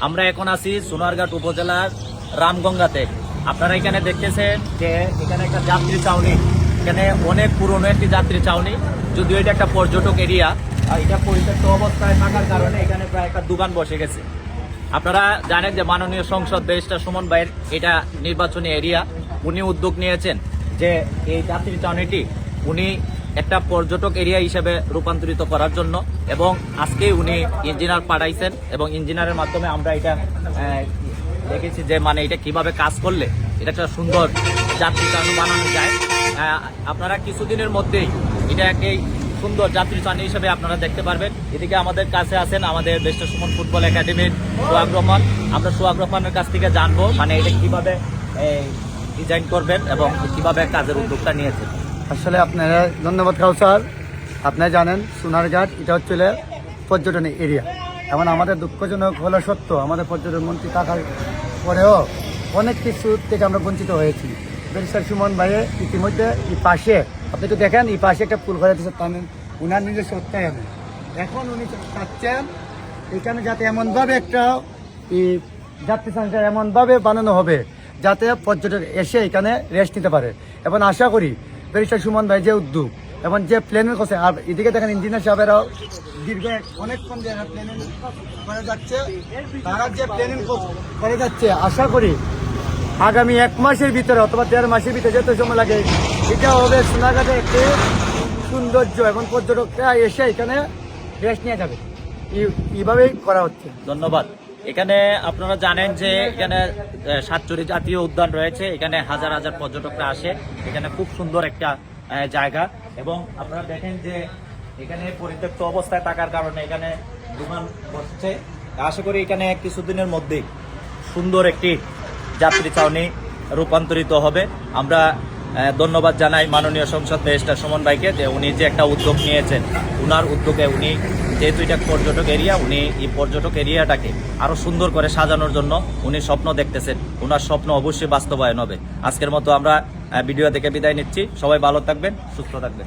আমরা এখন আছি সোনারঘাট উপজেলার রামগঙ্গাতে। আপনারা এখানে দেখতেছেন যে এখানে একটা যাত্রী ছাউনি, এখানে অনেক পুরনো একটি যাত্রী ছাউনি, যদিও এটা একটা পর্যটক এরিয়া। এটা পরিত্যক্ত অবস্থায় থাকার কারণে এখানে প্রায় একটা দোকান বসে গেছে। আপনারা জানেন যে মাননীয় সংসদ ব্যারিস্টার সুমন ভাইয়ের এটা নির্বাচনী এরিয়া, উনি উদ্যোগ নিয়েছেন যে এই যাত্রী ছাউনিটি উনি একটা পর্যটক এরিয়া হিসেবে রূপান্তরিত করার জন্য, এবং আজকেই উনি ইঞ্জিনিয়ার পাঠাইছেন এবং ইঞ্জিনিয়ারের মাধ্যমে আমরা এটা দেখেছি যে মানে এটা কিভাবে কাজ করলে এটা একটা সুন্দর যাত্রী ছাউনি বানানো যায়। আপনারা কিছুদিনের মধ্যেই এটা একটি সুন্দর যাত্রী ছাউনি হিসেবে আপনারা দেখতে পারবেন। এদিকে আমাদের কাছে আছেন আমাদের ব্যারিস্টার সুমন ফুটবল একাডেমির সোহাগ রহমান। আমরা সোহাগ রহমানের কাছ থেকে জানবো মানে এটা কিভাবে ডিজাইন করবেন এবং কিভাবে কাজের উদ্যোগটা নিয়েছেন। আসলে আপনারা ধন্যবাদ কাউসার। আপনারা জানেন সোনারঘাট এটা হচ্ছে পর্যটন এরিয়া, এবং আমাদের দুঃখজনক হলো সত্য, আমাদের পর্যটন মন্ত্রী থাকার পরেও অনেক কিছু থেকে আমরা বঞ্চিত হয়েছি। ব্যারিস্টার সুমন ভাইয়ে ইতিমধ্যে এই পাশে আপনি একটু দেখেন, এই পাশে একটা পুল করে দিচ্ছে উনার নিজস্ব অর্থায়নে। এখন উনি চাচ্ছেন এখানে যাতে এমনভাবে একটা এই যাত্রী সংখ্যা এমনভাবে বানানো হবে যাতে পর্যটক এসে এখানে রেস্ট নিতে পারে। এবং আশা করি ব্যারিস্টার সুমন ভাই যে উদ্যোগ এবং যে প্ল্যানের কথা, আর এদিকে দেখেন ইঞ্জিনিয়ার সাহেবেরাও দীর্ঘ অনেকক্ষণ প্ল্যানিং করে যাচ্ছে, তারা যে প্ল্যানিং করে যাচ্ছে আশা করি আগামী 1 মাসের ভিতরে অথবা 1.5 মাসের ভিতরে যত সময় লাগে এটা হবে সোনারঘাটে একটি সৌন্দর্য, এবং পর্যটকরা এসে এখানে রেস্ট নিয়ে যাবে। এইভাবেই করা হচ্ছে। ধন্যবাদ। এখানে আপনারা জানেন যে এখানে সাতচুরি জাতীয় উদ্যান রয়েছে, এখানে হাজার হাজার পর্যটকরা আসে, এখানে খুব সুন্দর একটা জায়গা। এবং আপনারা দেখেন যে এখানে পরিত্যক্ত অবস্থায় থাকার কারণে এখানে দোকান বসছে। আশা করি এখানে কিছুদিনের মধ্যেই সুন্দর একটি যাত্রী ছাউনি রূপান্তরিত হবে। আমরা ধন্যবাদ জানাই মাননীয় সংসদ ব্যারিস্টার সুমন ভাইকে যে উনি যে একটা উদ্যোগ নিয়েছেন, উনার উদ্যোগে উনি যেহেতু এটা পর্যটক এরিয়া, উনি এই পর্যটক এরিয়াটাকে আরো সুন্দর করে সাজানোর জন্য উনি স্বপ্ন দেখতেছেন। উনার স্বপ্ন অবশ্যই বাস্তবায়ন হবে। আজকের মতো আমরা ভিডিও থেকে বিদায় নিচ্ছি। সবাই ভালো থাকবেন, সুস্থ থাকবেন।